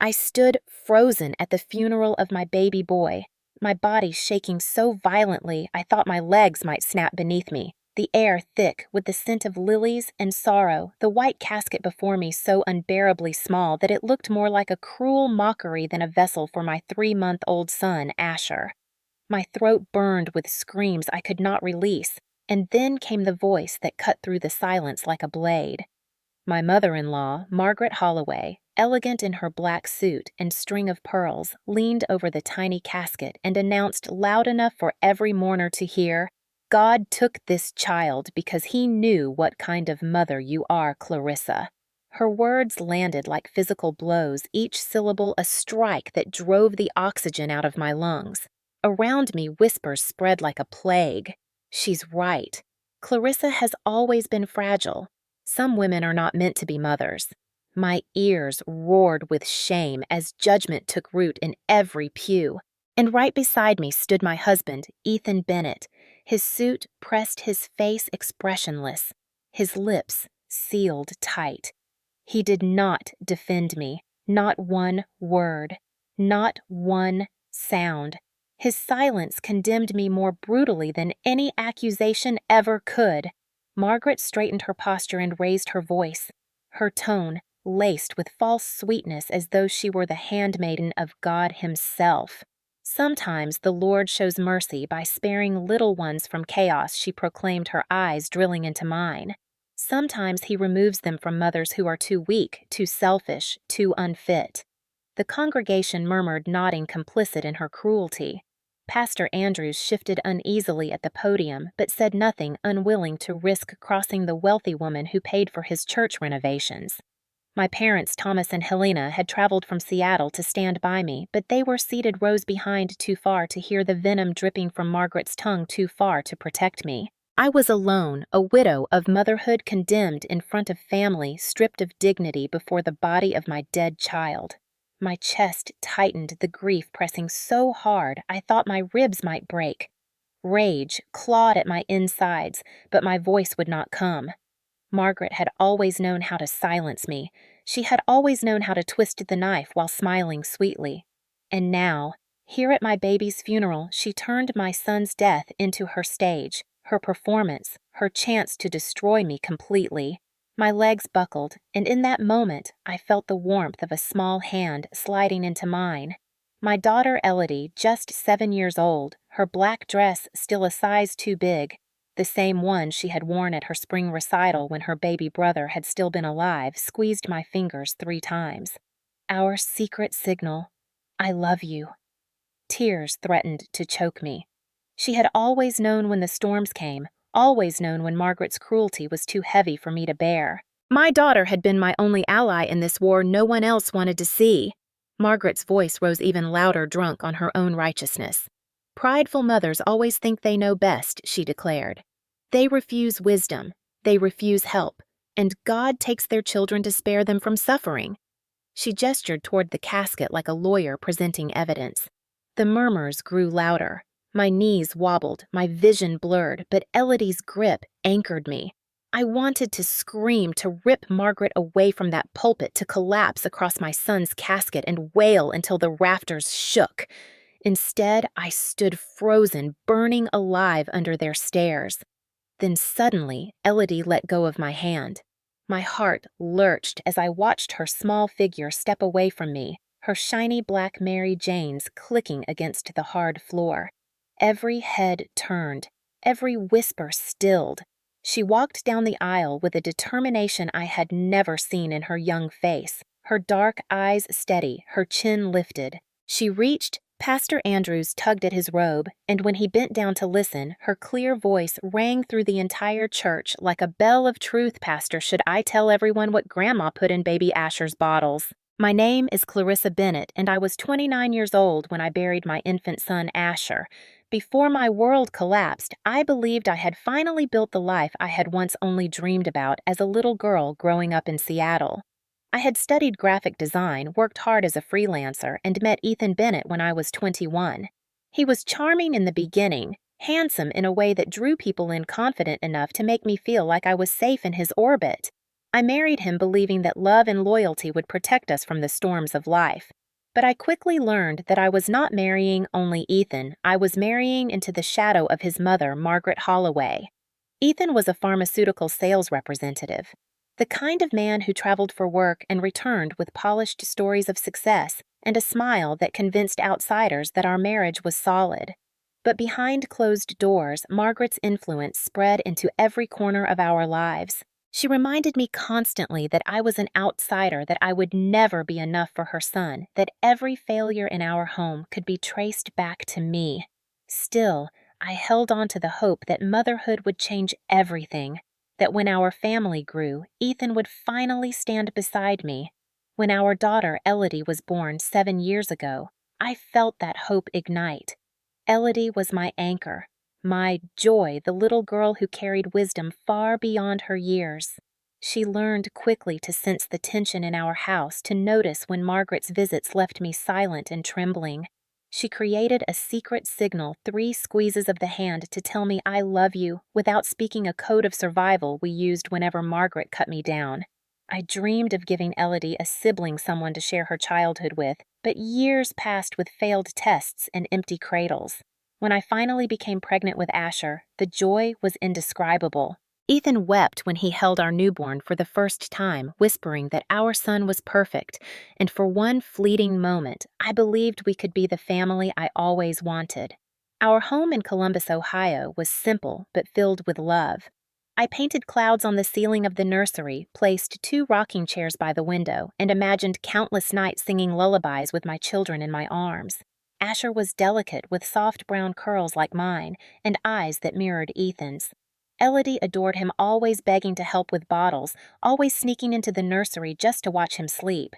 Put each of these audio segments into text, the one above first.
I stood frozen at the funeral of my baby boy, my body shaking so violently I thought my legs might snap beneath me, the air thick with the scent of lilies and sorrow, the white casket before me so unbearably small that it looked more like a cruel mockery than a vessel for my 3-month-old son, Asher. My throat burned with screams I could not release, and then came the voice that cut through the silence like a blade. My mother-in-law, Margaret Holloway, elegant in her black suit and string of pearls, leaned over the tiny casket and announced loud enough for every mourner to hear, "God took this child because he knew what kind of mother you are, Clarissa." Her words landed like physical blows, each syllable a strike that drove the oxygen out of my lungs. Around me, whispers spread like a plague. She's right. Clarissa has always been fragile. Some women are not meant to be mothers. My ears roared with shame as judgment took root in every pew. And right beside me stood my husband, Ethan Bennett. His suit pressed his face expressionless, his lips sealed tight. He did not defend me, not one word, not one sound. His silence condemned me more brutally than any accusation ever could. Margaret straightened her posture and raised her voice, her tone laced with false sweetness as though she were the handmaiden of God Himself. Sometimes the Lord shows mercy by sparing little ones from chaos, she proclaimed, her eyes drilling into mine. Sometimes He removes them from mothers who are too weak, too selfish, too unfit. The congregation murmured, nodding complicit in her cruelty. Pastor Andrews shifted uneasily at the podium, but said nothing, unwilling to risk crossing the wealthy woman who paid for his church renovations. My parents, Thomas and Helena, had traveled from Seattle to stand by me, but they were seated rows behind too far to hear the venom dripping from Margaret's tongue too far to protect me. I was alone, a widow of motherhood condemned in front of family, stripped of dignity before the body of my dead child. My chest tightened, the grief pressing so hard I thought my ribs might break. Rage clawed at my insides, but my voice would not come. Margaret had always known how to silence me. She had always known how to twist the knife while smiling sweetly. And now, here at my baby's funeral, she turned my son's death into her stage, her performance, her chance to destroy me completely. My legs buckled, and in that moment, I felt the warmth of a small hand sliding into mine. My daughter Elodie, just 7 years old, her black dress still a size too big, the same one she had worn at her spring recital when her baby brother had still been alive, squeezed my fingers 3 times. Our secret signal, "I love you." Tears threatened to choke me. She had always known when the storms came, always known when Margaret's cruelty was too heavy for me to bear. My daughter had been my only ally in this war no one else wanted to see. Margaret's voice rose even louder, drunk on her own righteousness. Prideful mothers always think they know best, she declared. They refuse wisdom, they refuse help, and God takes their children to spare them from suffering. She gestured toward the casket like a lawyer presenting evidence. The murmurs grew louder. My knees wobbled, my vision blurred, but Elodie's grip anchored me. I wanted to scream, to rip Margaret away from that pulpit, to collapse across my son's casket and wail until the rafters shook. Instead, I stood frozen, burning alive under their stares. Then suddenly, Elodie let go of my hand. My heart lurched as I watched her small figure step away from me, her shiny black Mary Janes clicking against the hard floor. Every head turned, every whisper stilled. She walked down the aisle with a determination I had never seen in her young face, her dark eyes steady, her chin lifted. She reached, Pastor Andrews tugged at his robe, and when he bent down to listen, her clear voice rang through the entire church like a bell of truth. "Pastor, should I tell everyone what Grandma put in baby Asher's bottles? My name is Clarissa Bennett, and I was 29 years old when I buried my infant son Asher. Before my world collapsed, I believed I had finally built the life I had once only dreamed about as a little girl growing up in Seattle. I had studied graphic design, worked hard as a freelancer, and met Ethan Bennett when I was 21. He was charming in the beginning, handsome in a way that drew people in confident enough to make me feel like I was safe in his orbit. I married him believing that love and loyalty would protect us from the storms of life. But I quickly learned that I was not marrying only Ethan, I was marrying into the shadow of his mother, Margaret Holloway. Ethan was a pharmaceutical sales representative, the kind of man who traveled for work and returned with polished stories of success and a smile that convinced outsiders that our marriage was solid. But behind closed doors, Margaret's influence spread into every corner of our lives. She reminded me constantly that I was an outsider, that I would never be enough for her son, that every failure in our home could be traced back to me. Still, I held on to the hope that motherhood would change everything, that when our family grew, Ethan would finally stand beside me. When our daughter Elodie was born 7 years ago, I felt that hope ignite. Elodie was my anchor, my joy, the little girl who carried wisdom far beyond her years. She learned quickly to sense the tension in our house, to notice when Margaret's visits left me silent and trembling. She created a secret signal, 3 squeezes of the hand to tell me I love you, without speaking a code of survival we used whenever Margaret cut me down. I dreamed of giving Elodie a sibling, someone to share her childhood with, but years passed with failed tests and empty cradles. When I finally became pregnant with Asher, the joy was indescribable. Ethan wept when he held our newborn for the first time, whispering that our son was perfect, and for one fleeting moment, I believed we could be the family I always wanted. Our home in Columbus, Ohio, was simple but filled with love. I painted clouds on the ceiling of the nursery, placed 2 rocking chairs by the window, and imagined countless nights singing lullabies with my children in my arms. Asher was delicate, with soft brown curls like mine, and eyes that mirrored Ethan's. Elodie adored him, always begging to help with bottles, always sneaking into the nursery just to watch him sleep.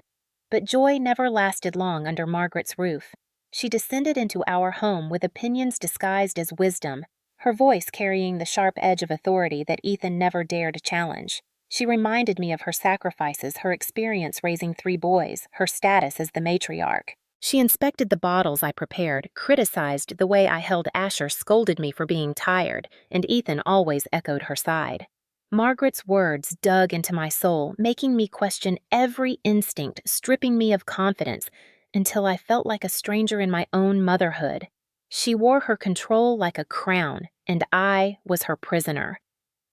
But joy never lasted long under Margaret's roof. She descended into our home with opinions disguised as wisdom, her voice carrying the sharp edge of authority that Ethan never dared challenge. She reminded me of her sacrifices, her experience raising 3 boys, her status as the matriarch. She inspected the bottles I prepared, criticized the way I held Asher, scolded me for being tired, and Ethan always echoed her side. Margaret's words dug into my soul, making me question every instinct, stripping me of confidence, until I felt like a stranger in my own motherhood. She wore her control like a crown, and I was her prisoner.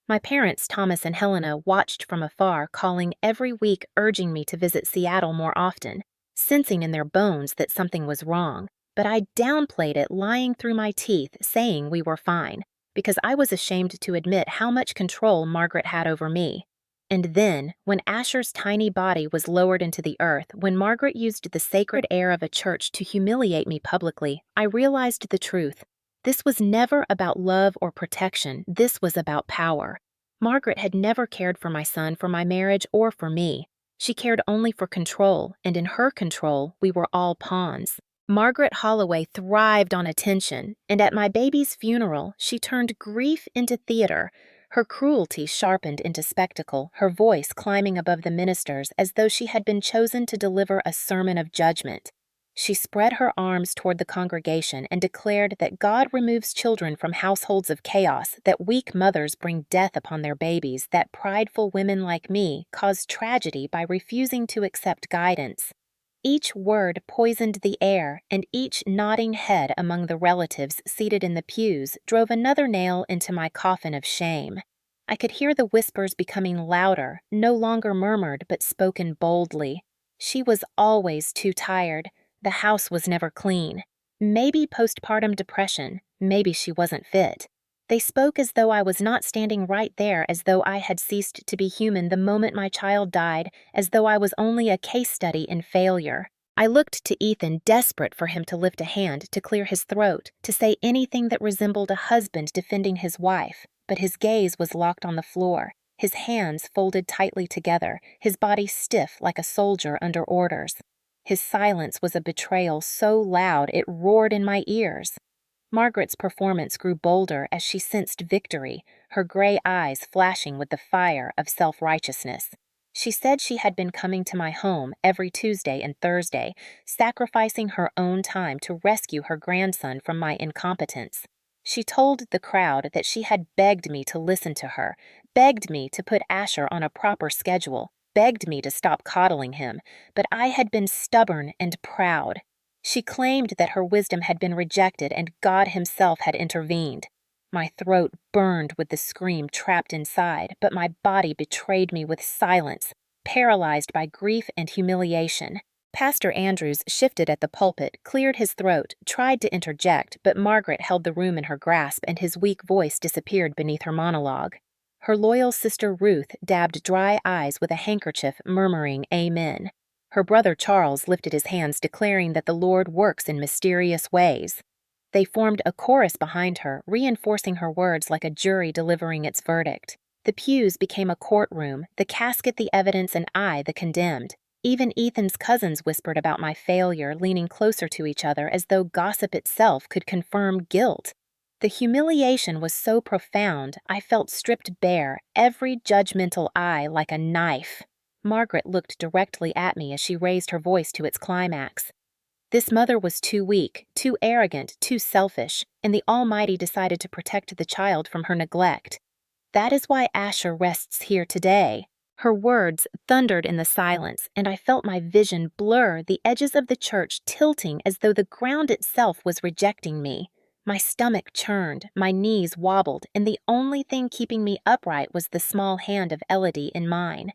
My parents, Thomas and Helena, watched from afar, calling every week, urging me to visit Seattle more often, sensing in their bones that something was wrong. But I downplayed it, lying through my teeth, saying we were fine, because I was ashamed to admit how much control Margaret had over me. And then, when Asher's tiny body was lowered into the earth, when Margaret used the sacred air of a church to humiliate me publicly, I realized the truth. This was never about love or protection. This was about power. Margaret had never cared for my son, for my marriage, or for me. She cared only for control, and in her control, we were all pawns. Margaret Holloway thrived on attention, and at my baby's funeral, she turned grief into theater, her cruelty sharpened into spectacle, her voice climbing above the ministers as though she had been chosen to deliver a sermon of judgment. She spread her arms toward the congregation and declared that God removes children from households of chaos, that weak mothers bring death upon their babies, that prideful women like me cause tragedy by refusing to accept guidance. Each word poisoned the air, and each nodding head among the relatives seated in the pews drove another nail into my coffin of shame. I could hear the whispers becoming louder, no longer murmured but spoken boldly. She was always too tired. The house was never clean. Maybe postpartum depression, maybe she wasn't fit. They spoke as though I was not standing right there, as though I had ceased to be human the moment my child died, as though I was only a case study in failure. I looked to Ethan, desperate for him to lift a hand, to clear his throat, to say anything that resembled a husband defending his wife, but his gaze was locked on the floor, his hands folded tightly together, his body stiff like a soldier under orders. His silence was a betrayal so loud it roared in my ears. Margaret's performance grew bolder as she sensed victory, her gray eyes flashing with the fire of self-righteousness. She said she had been coming to my home every Tuesday and Thursday, sacrificing her own time to rescue her grandson from my incompetence. She told the crowd that she had begged me to listen to her, begged me to put Asher on a proper schedule, begged me to stop coddling him, but I had been stubborn and proud. She claimed that her wisdom had been rejected and God himself had intervened. My throat burned with the scream trapped inside, but my body betrayed me with silence, paralyzed by grief and humiliation. Pastor Andrews shifted at the pulpit, cleared his throat, tried to interject, but Margaret held the room in her grasp and his weak voice disappeared beneath her monologue. Her loyal sister Ruth dabbed dry eyes with a handkerchief, murmuring Amen. Her brother Charles lifted his hands, declaring that the Lord works in mysterious ways. They formed a chorus behind her, reinforcing her words like a jury delivering its verdict. The pews became a courtroom, the casket the evidence, and I the condemned. Even Ethan's cousins whispered about my failure, leaning closer to each other as though gossip itself could confirm guilt. The humiliation was so profound, I felt stripped bare, every judgmental eye like a knife. Margaret looked directly at me as she raised her voice to its climax. This mother was too weak, too arrogant, too selfish, and the Almighty decided to protect the child from her neglect. That is why Asher rests here today. Her words thundered in the silence, and I felt my vision blur, the edges of the church tilting as though the ground itself was rejecting me. My stomach churned, my knees wobbled, and the only thing keeping me upright was the small hand of Elodie in mine.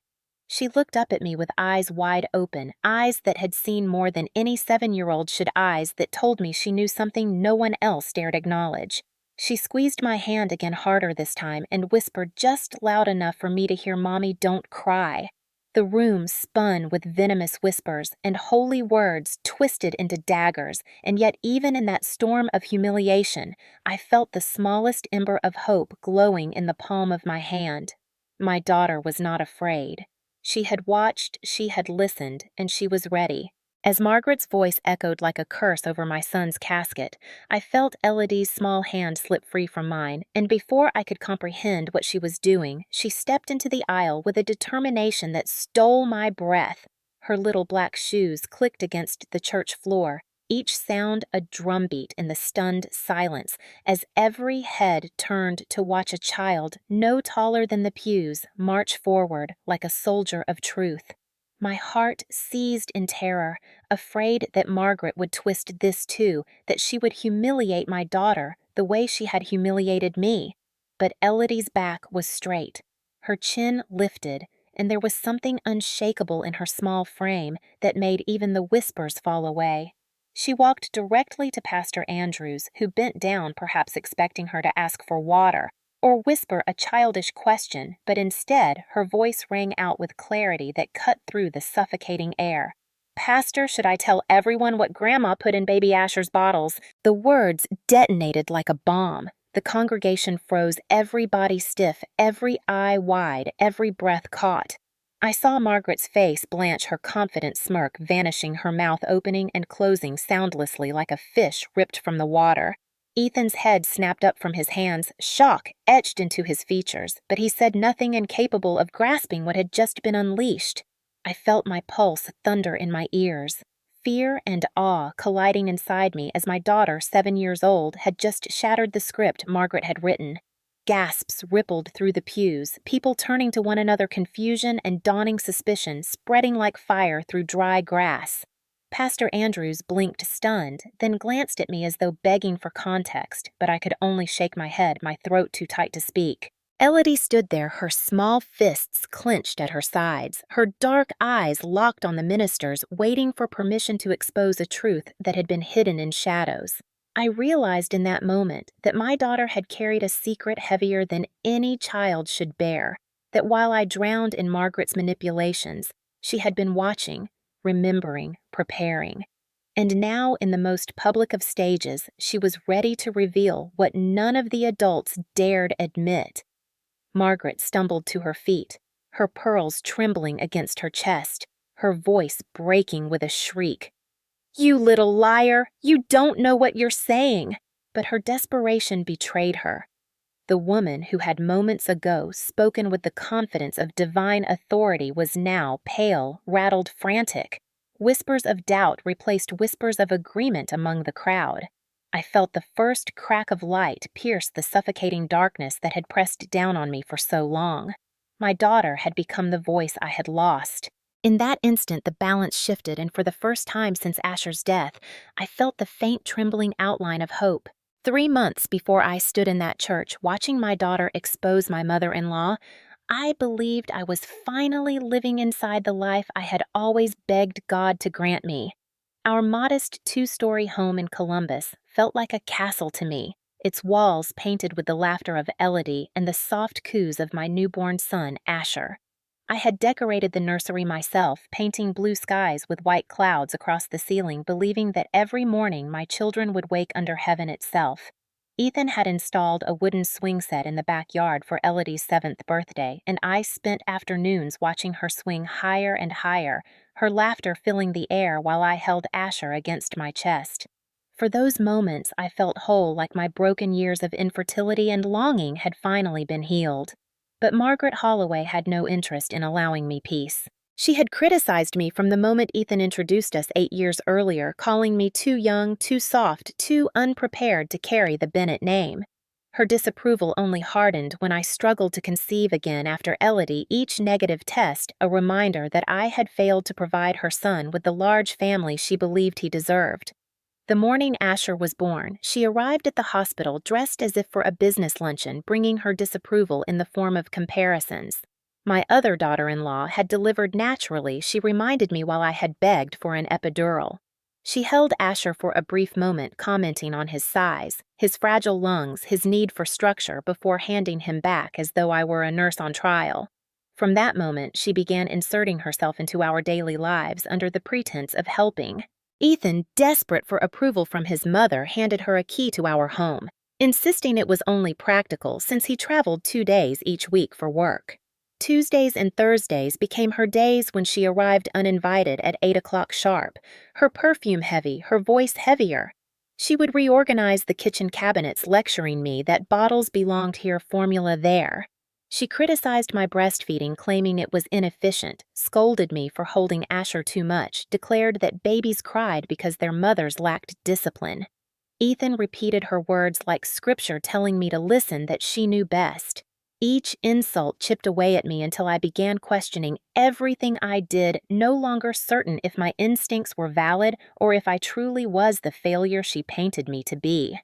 She looked up at me with eyes wide open, eyes that had seen more than any 7-year-old should, eyes that told me she knew something no one else dared acknowledge. She squeezed my hand again harder this time and whispered just loud enough for me to hear Mommy, don't cry. The room spun with venomous whispers and holy words twisted into daggers, and yet even in that storm of humiliation, I felt the smallest ember of hope glowing in the palm of my hand. My daughter was not afraid. She had watched, she had listened, and she was ready. As Margaret's voice echoed like a curse over my son's casket, I felt Elodie's small hand slip free from mine, and before I could comprehend what she was doing, she stepped into the aisle with a determination that stole my breath. Her little black shoes clicked against the church floor, each sound a drumbeat in the stunned silence, as every head turned to watch a child, no taller than the pews, march forward like a soldier of truth. My heart seized in terror, afraid that Margaret would twist this too, that she would humiliate my daughter the way she had humiliated me. But Elodie's back was straight, her chin lifted, and there was something unshakable in her small frame that made even the whispers fall away. She walked directly to Pastor Andrews, who bent down, perhaps expecting her to ask for water or whisper a childish question, but instead her voice rang out with clarity that cut through the suffocating air. Pastor, should I tell everyone what Grandma put in baby Asher's bottles? The words detonated like a bomb. The congregation froze, every body stiff, every eye wide, every breath caught. I saw Margaret's face blanch, her confident smirk vanishing, her mouth opening and closing soundlessly like a fish ripped from the water. Ethan's head snapped up from his hands, shock etched into his features, but he said nothing, incapable of grasping what had just been unleashed. I felt my pulse thunder in my ears, fear and awe colliding inside me as my daughter, 7 years old, had just shattered the script Margaret had written. Gasps rippled through the pews, people turning to one another, confusion and dawning suspicion spreading like fire through dry grass. Pastor Andrews blinked stunned, then glanced at me as though begging for context, but I could only shake my head, my throat too tight to speak. Elodie stood there, her small fists clenched at her sides, her dark eyes locked on the ministers, waiting for permission to expose a truth that had been hidden in shadows. I realized in that moment that my daughter had carried a secret heavier than any child should bear, that while I drowned in Margaret's manipulations, she had been watching, remembering, preparing. And now, in the most public of stages, she was ready to reveal what none of the adults dared admit. Margaret stumbled to her feet, her pearls trembling against her chest, her voice breaking with a shriek. "You little liar! You don't know what you're saying!" But her desperation betrayed her. The woman who had moments ago spoken with the confidence of divine authority was now pale, rattled, frantic. Whispers of doubt replaced whispers of agreement among the crowd. I felt the first crack of light pierce the suffocating darkness that had pressed down on me for so long. My daughter had become the voice I had lost. In that instant, the balance shifted, and for the first time since Asher's death, I felt the faint trembling outline of hope. 3 months before I stood in that church watching my daughter expose my mother-in-law, I believed I was finally living inside the life I had always begged God to grant me. Our modest 2-story home in Columbus felt like a castle to me, its walls painted with the laughter of Elodie and the soft coos of my newborn son, Asher. I had decorated the nursery myself, painting blue skies with white clouds across the ceiling, believing that every morning my children would wake under heaven itself. Ethan had installed a wooden swing set in the backyard for Elodie's 7th birthday, and I spent afternoons watching her swing higher and higher, her laughter filling the air while I held Asher against my chest. For those moments, I felt whole, like my broken years of infertility and longing had finally been healed. But Margaret Holloway had no interest in allowing me peace. She had criticized me from the moment Ethan introduced us 8 years earlier, calling me too young, too soft, too unprepared to carry the Bennett name. Her disapproval only hardened when I struggled to conceive again after Elodie, each negative test a reminder that I had failed to provide her son with the large family she believed he deserved. The morning Asher was born, she arrived at the hospital dressed as if for a business luncheon, bringing her disapproval in the form of comparisons. My other daughter-in-law had delivered naturally, she reminded me, while I had begged for an epidural. She held Asher for a brief moment, commenting on his size, his fragile lungs, his need for structure, before handing him back as though I were a nurse on trial. From that moment, she began inserting herself into our daily lives under the pretense of helping. Ethan, desperate for approval from his mother, handed her a key to our home, insisting it was only practical since he traveled 2 days each week for work. Tuesdays and Thursdays became her days when she arrived uninvited at 8 o'clock sharp, her perfume heavy, her voice heavier. She would reorganize the kitchen cabinets, lecturing me that bottles belonged here, formula there. She criticized my breastfeeding, claiming it was inefficient, scolded me for holding Asher too much, declared that babies cried because their mothers lacked discipline. Ethan repeated her words like scripture, telling me to listen, that she knew best. Each insult chipped away at me until I began questioning everything I did, no longer certain if my instincts were valid or if I truly was the failure she painted me to be.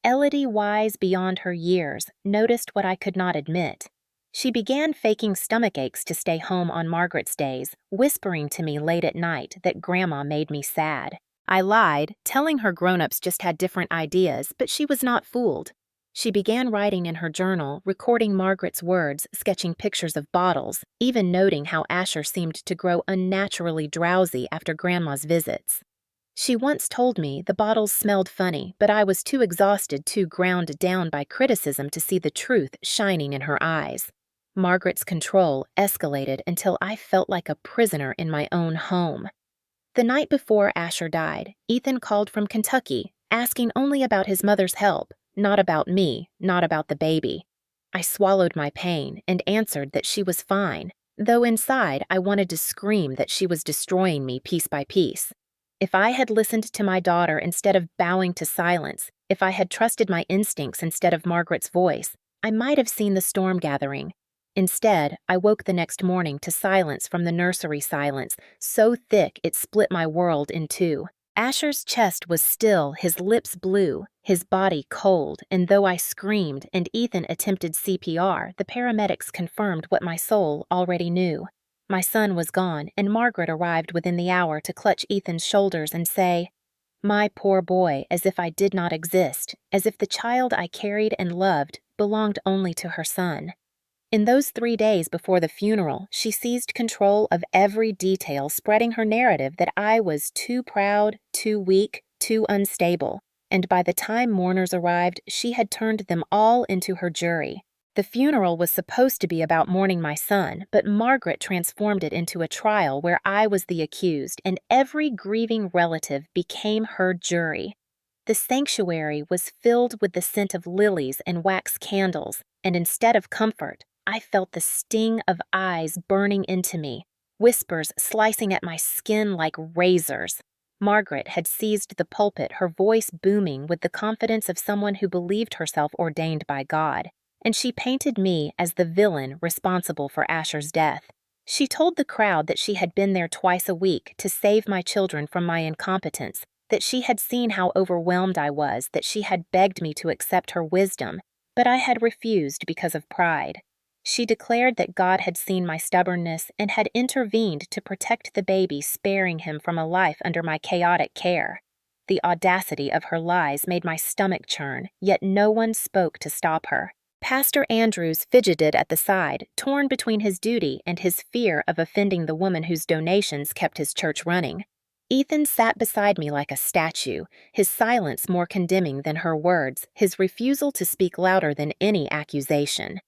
Elodie, wise beyond her years, noticed what I could not admit. She began faking stomach aches to stay home on Margaret's days, whispering to me late at night that Grandma made me sad. I lied, telling her grown-ups just had different ideas, but she was not fooled. She began writing in her journal, recording Margaret's words, sketching pictures of bottles, even noting how Asher seemed to grow unnaturally drowsy after Grandma's visits. She once told me the bottles smelled funny, but I was too exhausted, too ground down by criticism to see the truth shining in her eyes. Margaret's control escalated until I felt like a prisoner in my own home. The night before Asher died, Ethan called from Kentucky, asking only about his mother's help, not about me, not about the baby. I swallowed my pain and answered that she was fine, though inside I wanted to scream that she was destroying me piece by piece. If I had listened to my daughter instead of bowing to silence, if I had trusted my instincts instead of Margaret's voice, I might have seen the storm gathering. Instead, I woke the next morning to silence from the nursery silence, so thick it split my world in two. Asher's chest was still, his lips blue, his body cold, and though I screamed and Ethan attempted CPR, the paramedics confirmed what my soul already knew. My son was gone, and Margaret arrived within the hour to clutch Ethan's shoulders and say, "My poor boy," as if I did not exist, as if the child I carried and loved belonged only to her son. In those 3 days before the funeral, she seized control of every detail, spreading her narrative that I was too proud, too weak, too unstable, and by the time mourners arrived, she had turned them all into her jury. The funeral was supposed to be about mourning my son, but Margaret transformed it into a trial where I was the accused, and every grieving relative became her jury. The sanctuary was filled with the scent of lilies and wax candles, and instead of comfort, I felt the sting of eyes burning into me, whispers slicing at my skin like razors. Margaret had seized the pulpit, her voice booming with the confidence of someone who believed herself ordained by God, and she painted me as the villain responsible for Asher's death. She told the crowd that she had been there twice a week to save my children from my incompetence, that she had seen how overwhelmed I was, that she had begged me to accept her wisdom, but I had refused because of pride. She declared that God had seen my stubbornness and had intervened to protect the baby, sparing him from a life under my chaotic care. The audacity of her lies made my stomach churn, yet no one spoke to stop her. Pastor Andrews fidgeted at the side, torn between his duty and his fear of offending the woman whose donations kept his church running. Ethan sat beside me like a statue, his silence more condemning than her words, his refusal to speak louder than any accusation.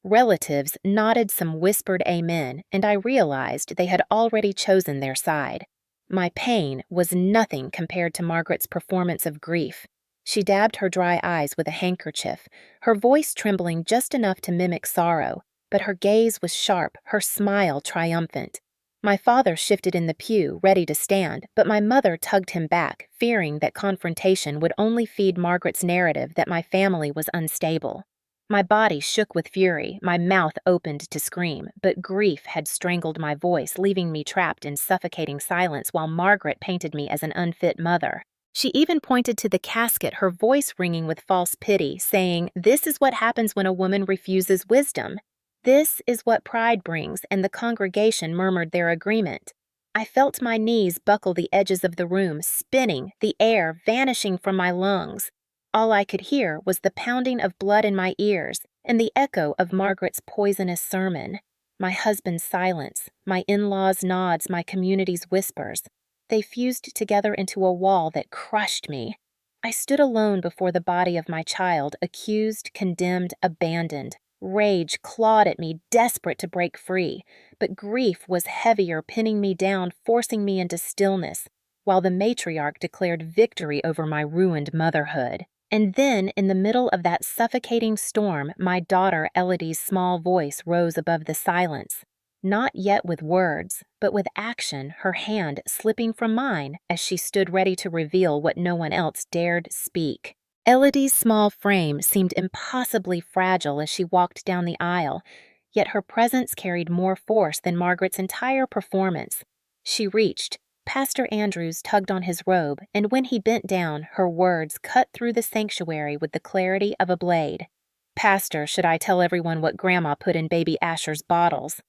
Relatives nodded some whispered amen, and I realized they had already chosen their side. My pain was nothing compared to Margaret's performance of grief. She dabbed her dry eyes with a handkerchief, her voice trembling just enough to mimic sorrow, but her gaze was sharp, her smile triumphant. My father shifted in the pew, ready to stand, but my mother tugged him back, fearing that confrontation would only feed Margaret's narrative that my family was unstable. My body shook with fury, my mouth opened to scream, but grief had strangled my voice, leaving me trapped in suffocating silence while Margaret painted me as an unfit mother. She even pointed to the casket, her voice ringing with false pity, saying, "This is what happens when a woman refuses wisdom. This is what pride brings," and the congregation murmured their agreement. I felt my knees buckle the edges of the room, spinning, the air vanishing from my lungs. All I could hear was the pounding of blood in my ears and the echo of Margaret's poisonous sermon. My husband's silence, my in-laws' nods, my community's whispers. They fused together into a wall that crushed me. I stood alone before the body of my child, accused, condemned, abandoned. Rage clawed at me, desperate to break free, but grief was heavier, pinning me down, forcing me into stillness, while the matriarch declared victory over my ruined motherhood. And then, in the middle of that suffocating storm, my daughter Elodie's small voice rose above the silence. Not yet with words, but with action, her hand slipping from mine as she stood ready to reveal what no one else dared speak. Elodie's small frame seemed impossibly fragile as she walked down the aisle, yet her presence carried more force than Margaret's entire performance. She reached. Pastor Andrews tugged on his robe, and when he bent down, her words cut through the sanctuary with the clarity of a blade. "Pastor, should I tell everyone what Grandma put in baby Asher's bottles?"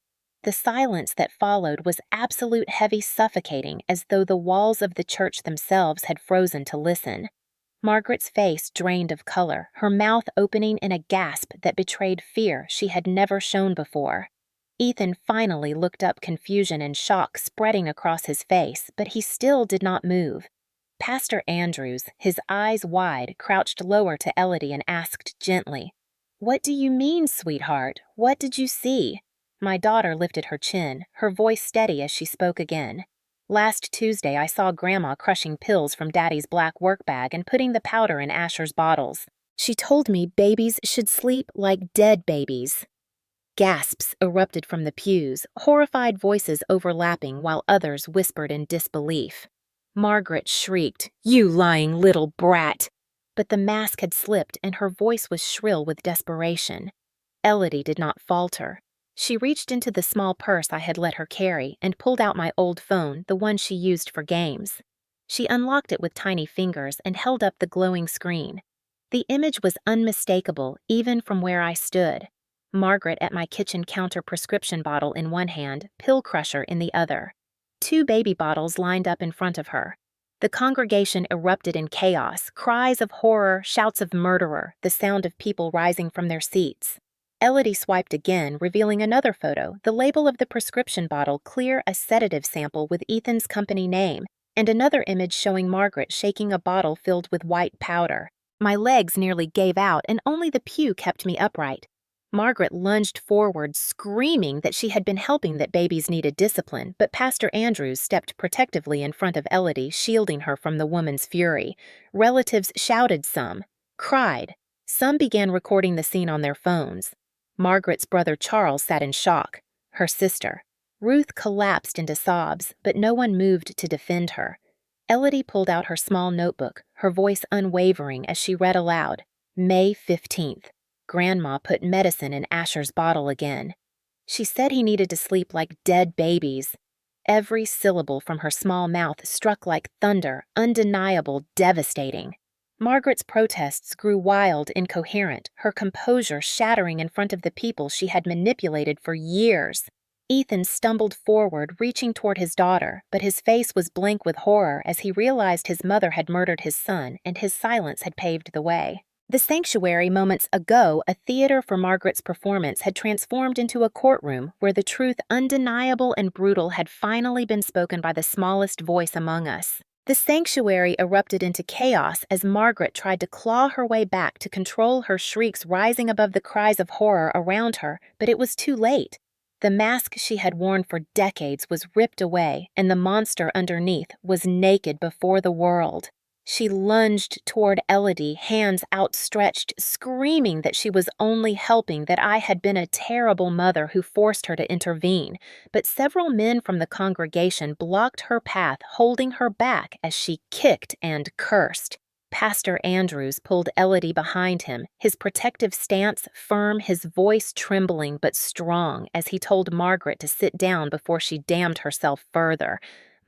The silence that followed was absolute heavy suffocating, as though the walls of the church themselves had frozen to listen. Margaret's face drained of color, her mouth opening in a gasp that betrayed fear she had never shown before. Ethan finally looked up, confusion and shock spreading across his face, but he still did not move. Pastor Andrews, his eyes wide, crouched lower to Elodie and asked gently, "What do you mean, sweetheart? What did you see?" My daughter lifted her chin, her voice steady as she spoke again. "Last Tuesday I saw Grandma crushing pills from Daddy's black work bag and putting the powder in Asher's bottles. She told me babies should sleep like dead babies." Gasps erupted from the pews, horrified voices overlapping while others whispered in disbelief. Margaret shrieked, "You lying little brat!" But the mask had slipped and her voice was shrill with desperation. Elodie did not falter. She reached into the small purse I had let her carry and pulled out my old phone, the one she used for games. She unlocked it with tiny fingers and held up the glowing screen. The image was unmistakable, even from where I stood. Margaret at my kitchen counter, prescription bottle in one hand, pill crusher in the other. 2 baby bottles lined up in front of her. The congregation erupted in chaos, cries of horror, shouts of murderer, the sound of people rising from their seats. Elodie swiped again, revealing another photo, the label of the prescription bottle clear, a sedative sample with Ethan's company name, and another image showing Margaret shaking a bottle filled with white powder. My legs nearly gave out, and only the pew kept me upright. Margaret lunged forward, screaming that she had been helping that babies needed discipline, but Pastor Andrews stepped protectively in front of Elodie, shielding her from the woman's fury. Relatives shouted some, cried. Some began recording the scene on their phones. Margaret's brother Charles sat in shock. Her sister. Ruth collapsed into sobs, but no one moved to defend her. Elodie pulled out her small notebook, her voice unwavering as she read aloud. May 15th. Grandma put medicine in Asher's bottle again. She said he needed to sleep like dead babies. Every syllable from her small mouth struck like thunder, undeniable, devastating. Margaret's protests grew wild, incoherent, her composure shattering in front of the people she had manipulated for years. Ethan stumbled forward, reaching toward his daughter, but his face was blank with horror as he realized his mother had murdered his son and his silence had paved the way. The sanctuary moments ago, a theater for Margaret's performance, had transformed into a courtroom where the truth, undeniable and brutal, had finally been spoken by the smallest voice among us. The sanctuary erupted into chaos as Margaret tried to claw her way back to control her shrieks rising above the cries of horror around her, but it was too late. The mask she had worn for decades was ripped away, and the monster underneath was naked before the world. She lunged toward Elodie, hands outstretched, screaming that she was only helping, that I had been a terrible mother who forced her to intervene. But several men from the congregation blocked her path, holding her back as she kicked and cursed. Pastor Andrews pulled Elodie behind him, his protective stance firm, his voice trembling but strong as he told Margaret to sit down before she damned herself further.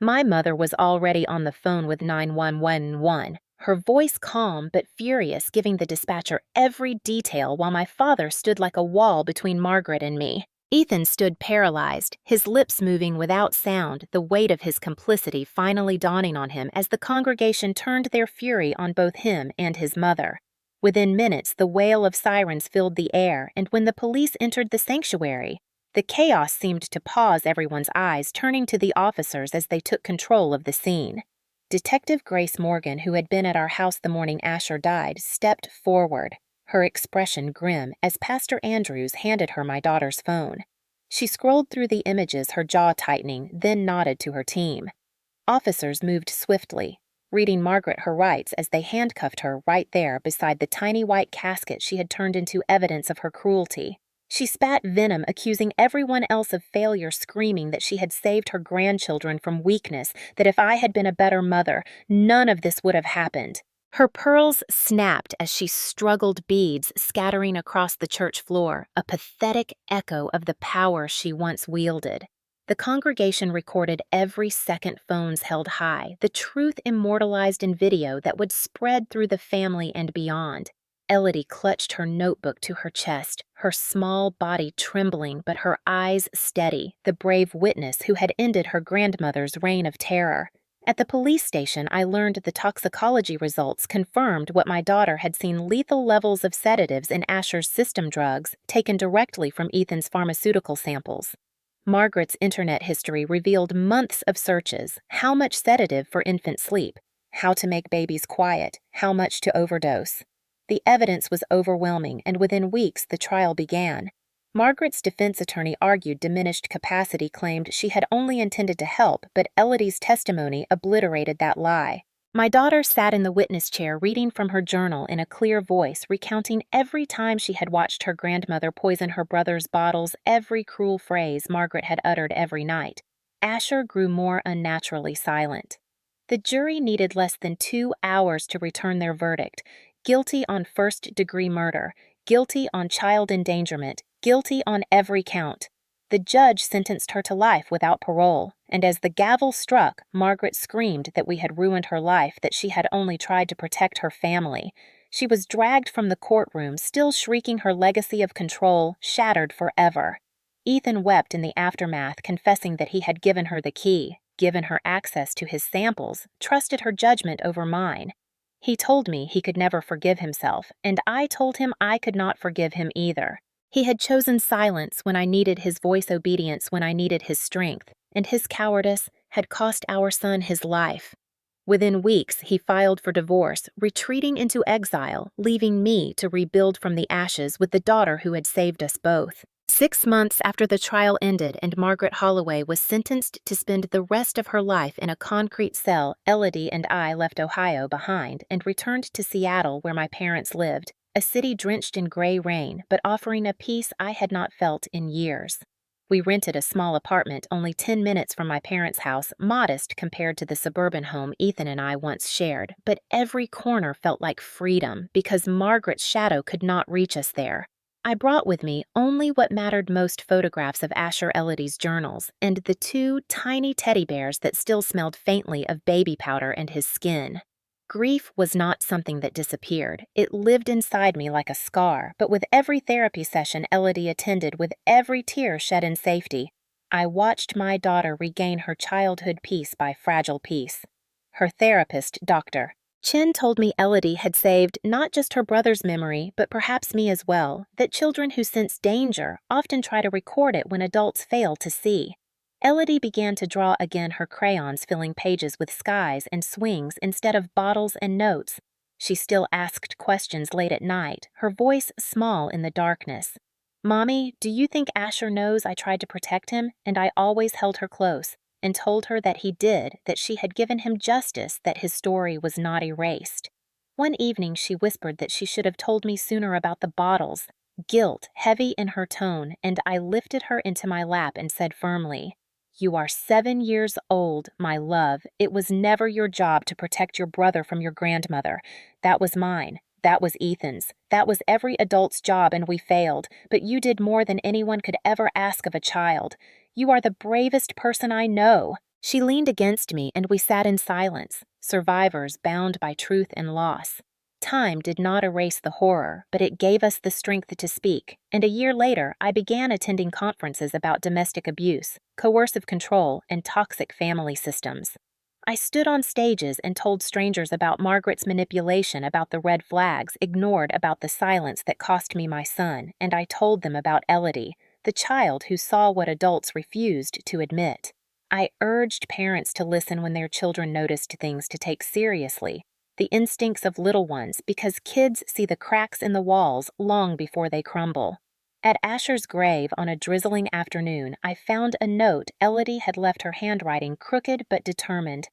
My mother was already on the phone with 911, her voice calm but furious, giving the dispatcher every detail while my father stood like a wall between Margaret and me. Ethan stood paralyzed, his lips moving without sound, the weight of his complicity finally dawning on him as the congregation turned their fury on both him and his mother. Within minutes, the wail of sirens filled the air, and when the police entered the sanctuary, the chaos seemed to pause everyone's eyes, turning to the officers as they took control of the scene. Detective Grace Morgan, who had been at our house the morning Asher died, stepped forward, her expression grim, as Pastor Andrews handed her my daughter's phone. She scrolled through the images, her jaw tightening, then nodded to her team. Officers moved swiftly, reading Margaret her rights as they handcuffed her right there beside the tiny white casket she had turned into evidence of her cruelty. She spat venom, accusing everyone else of failure, screaming that she had saved her grandchildren from weakness, that if I had been a better mother, none of this would have happened. Her pearls snapped as she struggled, beads scattering across the church floor, a pathetic echo of the power she once wielded. The congregation recorded every second phones held high, the truth immortalized in video that would spread through the family and beyond. Elodie clutched her notebook to her chest, her small body trembling but her eyes steady, the brave witness who had ended her grandmother's reign of terror. At the police station, I learned the toxicology results confirmed what my daughter had seen: lethal levels of sedatives in Asher's system drugs taken directly from Ethan's pharmaceutical samples. Margaret's internet history revealed months of searches: how much sedative for infant sleep, how to make babies quiet, how much to overdose. The evidence was overwhelming, and within weeks the trial began. Margaret's defense attorney argued diminished capacity, claimed she had only intended to help, but Elodie's testimony obliterated that lie. My daughter sat in the witness chair reading from her journal in a clear voice, recounting every time she had watched her grandmother poison her brother's bottles, every cruel phrase Margaret had uttered every night. Asher grew more unnaturally silent. The jury needed less than 2 hours to return their verdict: guilty on first-degree murder, guilty on child endangerment, guilty on every count. The judge sentenced her to life without parole, and as the gavel struck, Margaret screamed that we had ruined her life, that she had only tried to protect her family. She was dragged from the courtroom, still shrieking her legacy of control, shattered forever. Ethan wept in the aftermath, confessing that he had given her the key, given her access to his samples, trusted her judgment over mine. He told me he could never forgive himself, and I told him I could not forgive him either. He had chosen silence when I needed his voice, obedience when I needed his strength, and his cowardice had cost our son his life. Within weeks, he filed for divorce, retreating into exile, leaving me to rebuild from the ashes with the daughter who had saved us both. 6 months after the trial ended and Margaret Holloway was sentenced to spend the rest of her life in a concrete cell, Elodie and I left Ohio behind and returned to Seattle, where my parents lived, a city drenched in gray rain but offering a peace I had not felt in years. We rented a small apartment only 10 minutes from my parents' house, modest compared to the suburban home Ethan and I once shared, but every corner felt like freedom because Margaret's shadow could not reach us there. I brought with me only what mattered most: photographs of Asher Elodie's journals and the two tiny teddy bears that still smelled faintly of baby powder and his skin. Grief was not something that disappeared. It lived inside me like a scar, but with every therapy session Elodie attended, with every tear shed in safety, I watched my daughter regain her childhood peace by fragile piece. Her therapist, Dr. Chin, told me Elodie had saved not just her brother's memory, but perhaps me as well, that children who sense danger often try to record it when adults fail to see. Elodie began to draw again, her crayons filling pages with skies and swings instead of bottles and notes. She still asked questions late at night, her voice small in the darkness. "Mommy, do you think Asher knows I tried to protect him?" And I always held her close and told her that he did, that she had given him justice, that his story was not erased. One evening she whispered that she should have told me sooner about the bottles, guilt heavy in her tone, and I lifted her into my lap and said firmly, "You are 7 years old, my love. It was never your job to protect your brother from your grandmother. That was mine. That was Ethan's. That was every adult's job, and we failed. But you did more than anyone could ever ask of a child. You are the bravest person I know." She leaned against me, and we sat in silence, survivors bound by truth and loss. Time did not erase the horror, but it gave us the strength to speak, and a year later I began attending conferences about domestic abuse, coercive control, and toxic family systems. I stood on stages and told strangers about Margaret's manipulation, about the red flags ignored, about the silence that cost me my son, and I told them about Elodie, the child who saw what adults refused to admit. I urged parents to listen when their children noticed things to take seriously, the instincts of little ones, because kids see the cracks in the walls long before they crumble. At Asher's grave on a drizzling afternoon, I found a note Elodie had left, her handwriting crooked but determined.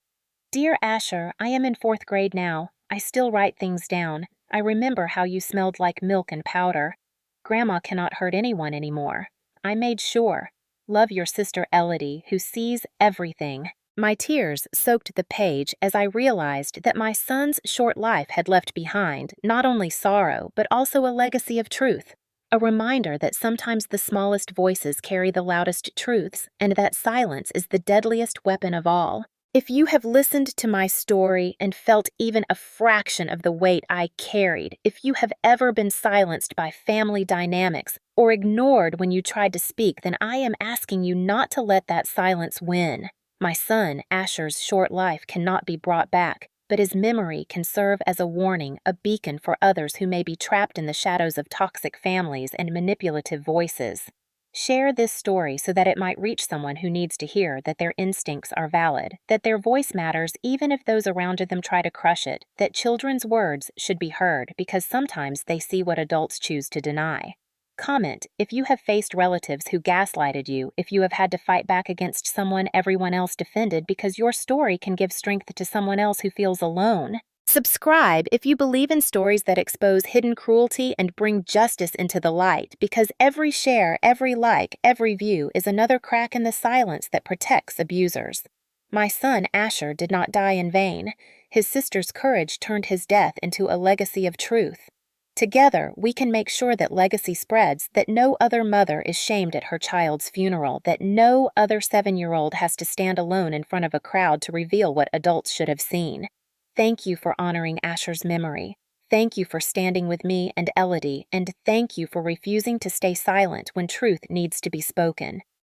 "Dear Asher, I am in 4th grade now. I still write things down. I remember how you smelled like milk and powder. Grandma cannot hurt anyone anymore. I made sure. Love, your sister Elodie, who sees everything." My tears soaked the page as I realized that my son's short life had left behind not only sorrow, but also a legacy of truth. A reminder that sometimes the smallest voices carry the loudest truths, and that silence is the deadliest weapon of all. If you have listened to my story and felt even a fraction of the weight I carried, if you have ever been silenced by family dynamics or ignored when you tried to speak, then I am asking you not to let that silence win. My son, Asher's short life cannot be brought back, but his memory can serve as a warning, a beacon for others who may be trapped in the shadows of toxic families and manipulative voices. Share this story so that it might reach someone who needs to hear that their instincts are valid, that their voice matters even if those around them try to crush it, that children's words should be heard because sometimes they see what adults choose to deny. Comment if you have faced relatives who gaslighted you, if you have had to fight back against someone everyone else defended, because your story can give strength to someone else who feels alone. Subscribe if you believe in stories that expose hidden cruelty and bring justice into the light, because every share, every like, every view is another crack in the silence that protects abusers. My son Asher did not die in vain. His sister's courage turned his death into a legacy of truth. Together, we can make sure that legacy spreads, that no other mother is shamed at her child's funeral, that no other 7-year-old has to stand alone in front of a crowd to reveal what adults should have seen. Thank you for honoring Asher's memory. Thank you for standing with me and Elodie, and thank you for refusing to stay silent when truth needs to be spoken.